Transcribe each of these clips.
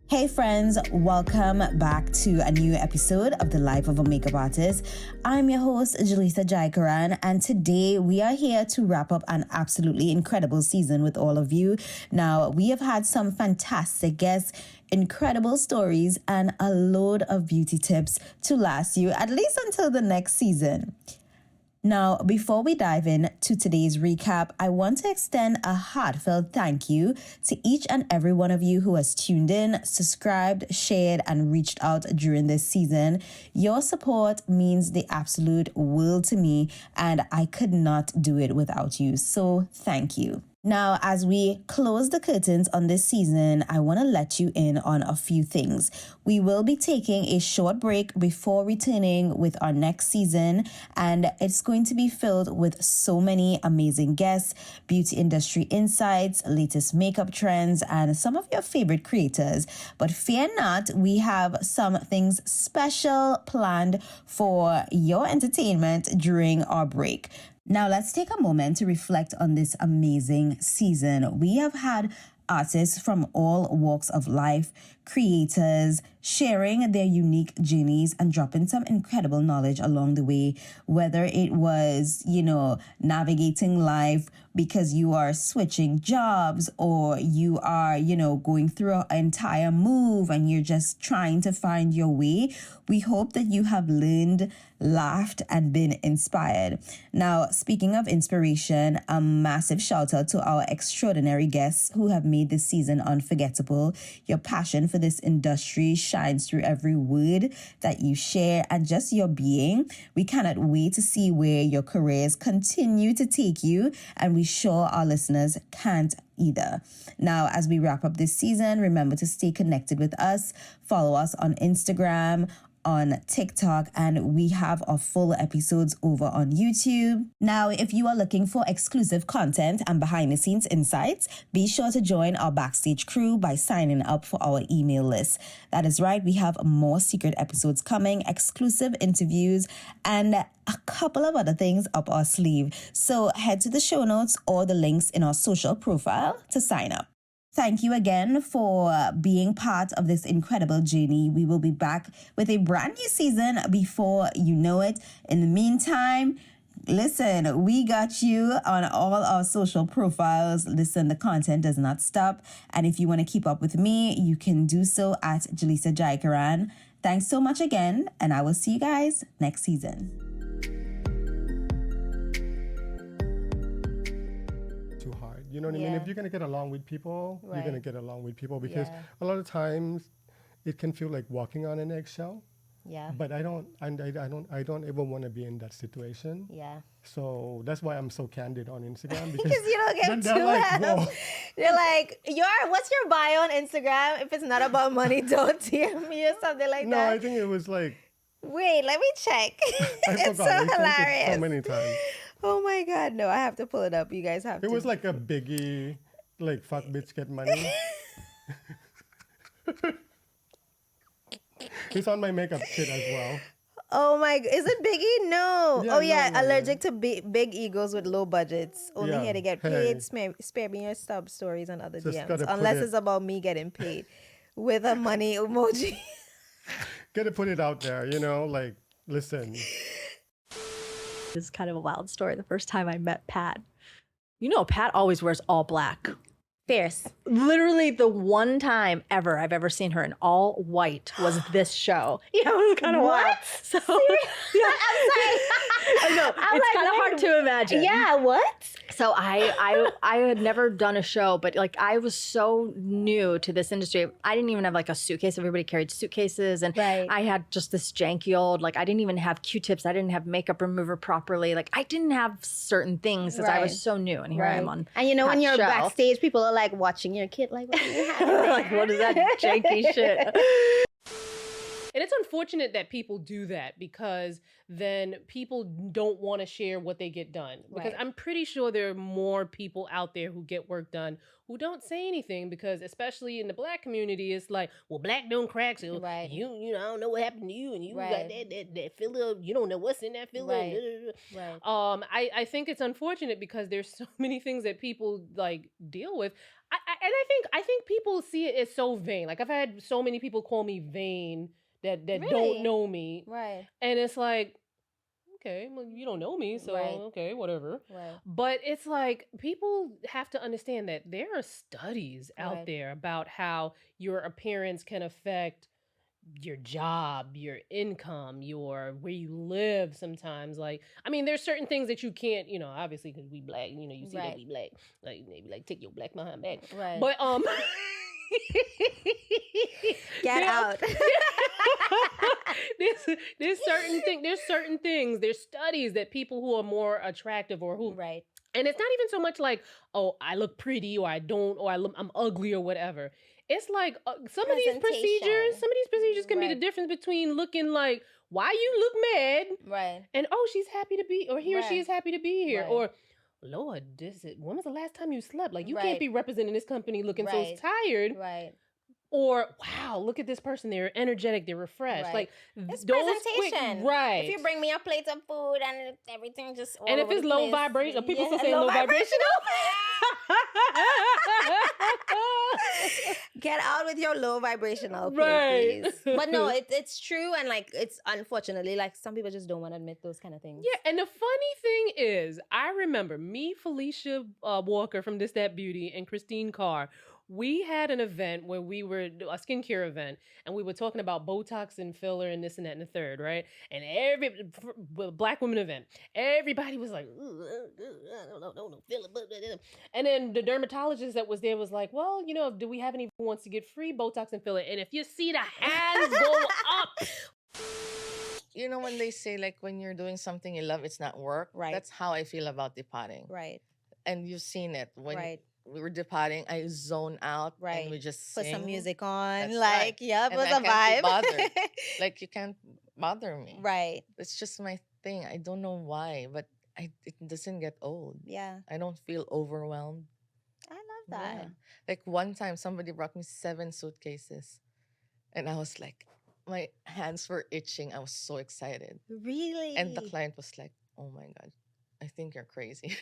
Hey friends, welcome back to a new episode of The Life of a Makeup Artist. I'm your host, Jaleesa Jaikaran, and today we are here to wrap up an absolutely incredible season with all of you. Now, we have had some fantastic guests, incredible stories, and a load of beauty tips to last you at least until the next season. Now, before we dive in to today's recap, I want to extend a heartfelt thank you to each and every one of you who has tuned in, subscribed, shared, and reached out during this season. Your support means the absolute world to me, and I could not do it without you. So thank you. Now, as we close the curtains on this season, I want to let you in on a few things. We will be taking a short break before returning with our next season, and it's going to be filled with so many amazing guests, beauty industry insights, latest makeup trends, and some of your favorite creators. But fear not, we have some things special planned for your entertainment during our break. Now, let's take a moment to reflect on this amazing season. We have had artists from all walks of life, creators, sharing their unique journeys and dropping some incredible knowledge along the way, whether it was, navigating life because you are switching jobs or you are, going through an entire move and you're just trying to find your way. We hope that you have learned, laughed, and been inspired. Now, speaking of inspiration, a massive shout out to our extraordinary guests who have made this season unforgettable. Your passion for this industry shines through every word that you share and just your being. We cannot wait to see where your careers continue to take you, and we sure our listeners can't either. Now, as we wrap up this season, remember to stay connected with us. Follow us on Instagram, on TikTok, and we have our full episodes over on YouTube. Now, if you are looking for exclusive content and behind the scenes insights, be sure to join our backstage crew by signing up for our email list. That is right, we have more secret episodes coming, exclusive interviews, and a couple of other things up our sleeve. So head to the show notes or the links in our social profile to sign up. Thank you again for being part of this incredible journey. We will be back with a brand new season before you know it. In the meantime, listen, we got you on all our social profiles. Listen, the content does not stop. And if you want to keep up with me, you can do so at Jaleesa Jaikaran. Thanks so much again, and I will see you guys next season. You know what I mean? If you're gonna get along with people, you're gonna get along with people because a lot of times it can feel like walking on an eggshell. Yeah. But I don't ever want to be in that situation. Yeah. So that's why I'm so candid on Instagram because you don't get too like, You're like, what's your bio on Instagram? If it's not about money, don't DM me or something like that. No, I think it was like. Wait, let me check. It's forgot. so hilarious. So many times. Oh my God, no, I have to pull it up. You guys have to. It was like a biggie, like fuck bitch get money. It's on my makeup kit as well. Oh my, is it Biggie? No. Yeah, no, allergic to big egos with low budgets. Only here to get paid. Hey. Spare me your stub stories and other Just DMs. Unless it's about me getting paid with a money emoji. Gotta put it out there, like, listen. This is kind of a wild story. The first time I met Pat, Pat always wears all black. Fierce. Literally the one time ever I've ever seen her in all white was this show. Yeah, it was kind of wild. So, yeah. I'm sorry. I know, it's kind of hard to imagine. Yeah, what? So I had never done a show, but like I was so new to this industry. I didn't even have like a suitcase. Everybody carried suitcases, and I had just this janky old, like I didn't even have Q-tips. I didn't have makeup remover properly. Like I didn't have certain things because I was so new. And here I am on. And when you're show. backstage, people are like watching your kid, like, what do you have? Like, what is that janky shit? And it's unfortunate that people do that because then people don't want to share what they get done. Because I'm pretty sure there are more people out there who get work done who don't say anything because especially in the black community, it's like, well, black don't crack, so you I don't know what happened to you and you got that filler, you don't know what's in that filler. I think it's unfortunate because there's so many things that people like deal with. I think people see it as so vain. Like I've had so many people call me vain that Really? don't know me. Right. And it's like, okay, well, you don't know me, so Right. okay, whatever. Right. But it's like people have to understand that there are studies out Right. there about how your appearance can affect your job, your income, your where you live sometimes. Like, I mean, there's certain things that you can't, obviously because we black, you see that Right. we black. Like maybe like take your black behind back. Right. But Get there- out. there's certain things, there's studies that people who are more attractive or who Right. and it's not even so much like, oh, I look pretty or I don't, or I'm ugly or whatever. It's like some of these procedures can be the Right. difference between looking like, why you look mad, Right. and oh, she's happy to be, or he or she Right. is happy to be here, Right. or Lord, when was the last time you slept? Like you Right. can't be representing this company looking Right. so tired, Right. or wow, look at this person, they're energetic, they're refreshed. Right. Like It's those presentation. right? If you bring me a plate of food and everything just all and if over it's the low place, vibration, people yeah, still say low vibrational. Get out with your low vibrational plate, Right. please. But no, it's true, and like it's unfortunately like some people just don't want to admit those kind of things. Yeah, and the funny thing is, I remember me, Felicia Walker from This That Beauty, and Christine Carr. We had an event where we were a skincare event, and we were talking about Botox and filler and this and that and the third, right? And Black women event, everybody was like, no, filler. And then the dermatologist that was there was like, well, do we have anyone who wants to get free Botox and filler? And if you see the hands go up. You know when they say like when you're doing something you love, it's not work. Right. That's how I feel about depotting. Right. And you've seen it when Right. we were depotting. I zone out. Right. And we just Put sing. some music on. That's Like, right. yep, it And was I a can't vibe. be bothered. Like you can't bother me. Right. It's just my thing. I don't know why, but it doesn't get old. Yeah. I don't feel overwhelmed. I love that. Yeah. Like one time somebody brought me 7 suitcases, and I was like, my hands were itching. I was so excited. Really? And the client was like, oh my God, I think you're crazy.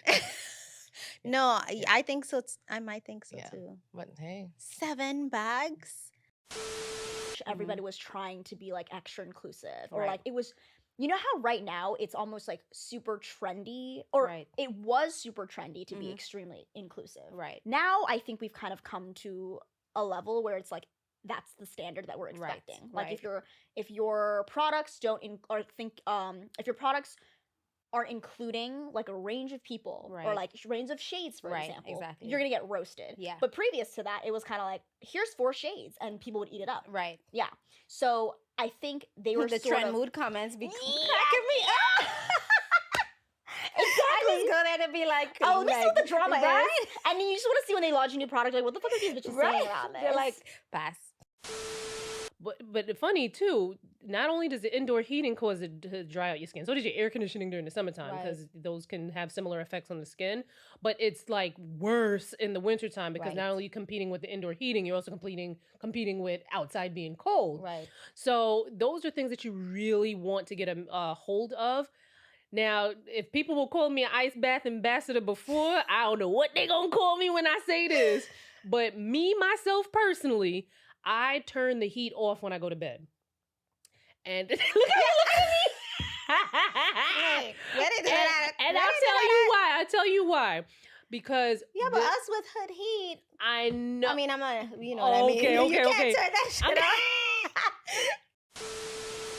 No, I think so. I might think so Yeah. too. But hey, 7 bags. Everybody was trying to be like extra inclusive, or Right. like it was. You know how right now it's almost like super trendy, or Right. it was super trendy to be Mhm. extremely inclusive. Right. Now I think we've kind of come to a level where it's like that's the standard that we're Right, expecting. Like right. if your products don't if your products aren't including like a range of people or Right. like range of shades, for Right, example, exactly. you're gonna get roasted. Yeah. But previous to that, it was kind of like here's 4 shades, and people would eat it up. Right. Yeah. So I think they were The sort trend of mood comments be Yeah. cracking me up. Exactly. I just go there to be like, Oh, let me see what the drama right? is. And then you just want to see when they launch a new product, like, what the fuck are these bitches Right. saying around this? They're like, pass. But funny too, not only does the indoor heating cause it to dry out your skin, so does your air conditioning during the summertime, Right. because those can have similar effects on the skin. But it's like worse in the wintertime because Right. not only are you competing with the indoor heating, you're also competing with outside being cold. Right. So those are things that you really want to get a hold of. Now, if people will call me an ice bath ambassador before, I don't know what they gonna call me when I say this. But me, myself personally, I turn the heat off when I go to bed. And look at me. Hey, where did that? And I'll tell you why. Because Yeah, but us with hood heat. I know. I mean, I'm not. You know what I mean. Okay, You can't okay. turn that shit Okay. off.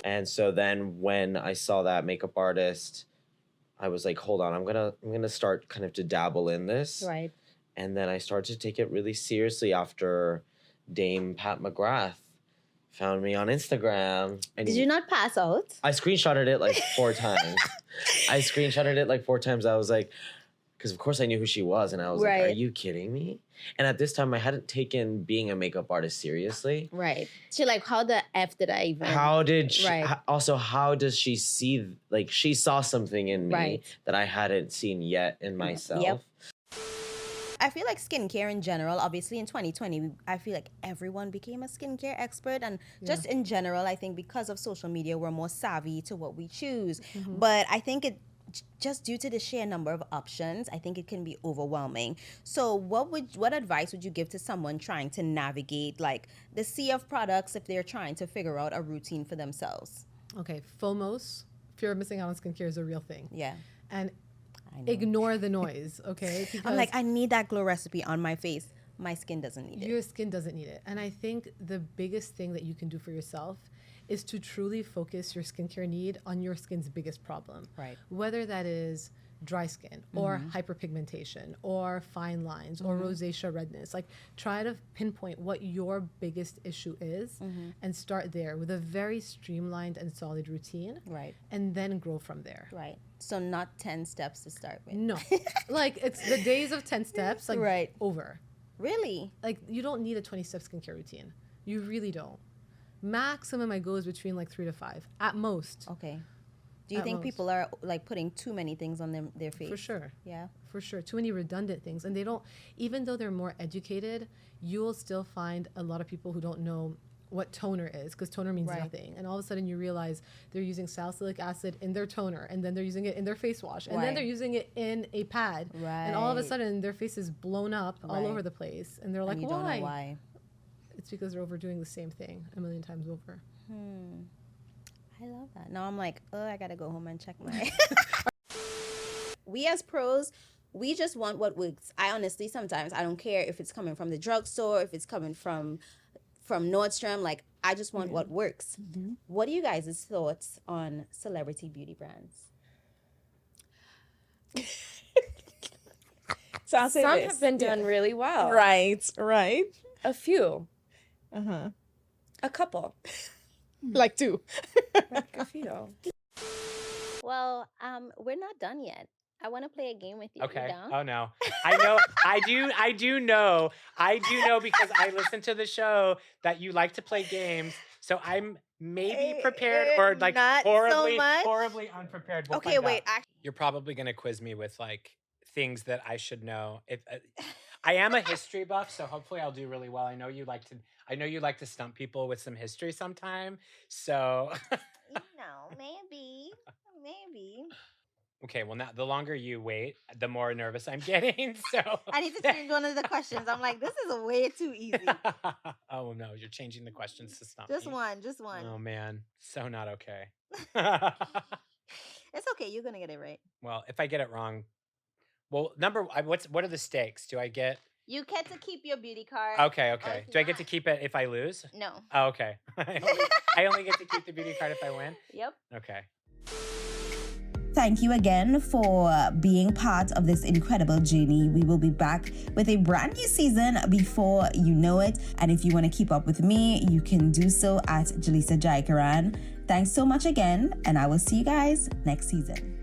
And so then when I saw that makeup artist, I was like, hold on, I'm gonna start kind of to dabble in this. Right. And then I started to take it really seriously after Dame Pat McGrath found me on Instagram. And Did you not pass out? I screenshotted it like 4 times. I was like, because of course I knew who she was, and I was like, Right. are you kidding me? And at this time I hadn't taken being a makeup artist seriously. Right. She like, how the F did I even? How did she, Right. also, how does she see, like, she saw something in me Right. that I hadn't seen yet in myself. Yep. I feel like skincare in general, obviously in 2020, I feel like everyone became a skincare expert. And just in general, I think because of social media, we're more savvy to what we choose. But I think just due to the sheer number of options, I think it can be overwhelming. So what advice would you give to someone trying to navigate like the sea of products if they're trying to figure out a routine for themselves? Okay, FOMOS, fear of missing out on skincare, is a real thing. Yeah. And ignore the noise, okay? Because I'm like, I need that glow recipe on my face. My skin doesn't need it. Your skin doesn't need it. And I think the biggest thing that you can do for yourself is to truly focus your skincare need on your skin's biggest problem. Right. Whether that is dry skin or hyperpigmentation or fine lines or rosacea redness. Like, try to pinpoint what your biggest issue is and start there with a very streamlined and solid routine. Right. And then grow from there. Right. So not 10 steps to start with. No. Like, it's the days of 10 steps, like, Right. over. Really? Like, you don't need a 20-step skincare routine. You really don't. Maximum I go is between like 3 to 5 at most. Okay. Do you At think most. people are like putting too many things on their face? For sure. Yeah. For sure. Too many redundant things. And they don't, even though they're more educated, you will still find a lot of people who don't know what toner is, because toner means nothing. And all of a sudden you realize they're using salicylic acid in their toner, and then they're using it in their face wash, and then they're using it in a pad. Right. And all of a sudden their face is blown up all over the place. And they're like, And you why? don't know why. It's because they're overdoing the same thing a million times over. I love that. Now I'm like, oh, I gotta go home and check my. We as pros, we just want what works. I honestly, sometimes I don't care if it's coming from the drugstore, if it's coming from Nordstrom. Like, I just want what works. What are you guys' thoughts on celebrity beauty brands? So I'll say Some this. have been done really well. Right. A few. Uh-huh. A couple. Like 2. Like a few. Well, we're not done yet. I want to play a game with you. Okay. You down? Oh no. I know. I do know because I listen to the show that you like to play games. So I'm maybe prepared or like not so horribly, much. horribly unprepared. We'll Okay, find wait. out. Actually, You're probably gonna quiz me with like things that I should know. If I am a history buff, so hopefully I'll do really well. I know you like to stump people with some history sometime. So maybe. okay, well now the longer you wait, the more nervous I'm getting. So I need to change one of the questions. I'm like, this is way too easy. Oh no, you're changing the questions to stump Just me. one. Oh man, so not okay. It's okay. You're gonna get it right. Well, if I get it wrong, well, what are the stakes? Do I get? You get to keep your beauty card. Okay. if Do I you get to want. keep it if I lose? No. Oh, okay. I only get to keep the beauty card if I win. Yep. Okay. Thank you again for being part of this incredible journey. We will be back with a brand new season before you know it. And if you want to keep up with me, you can do so at Jaleesa Jaikaran. Thanks so much again, and I will see you guys next season.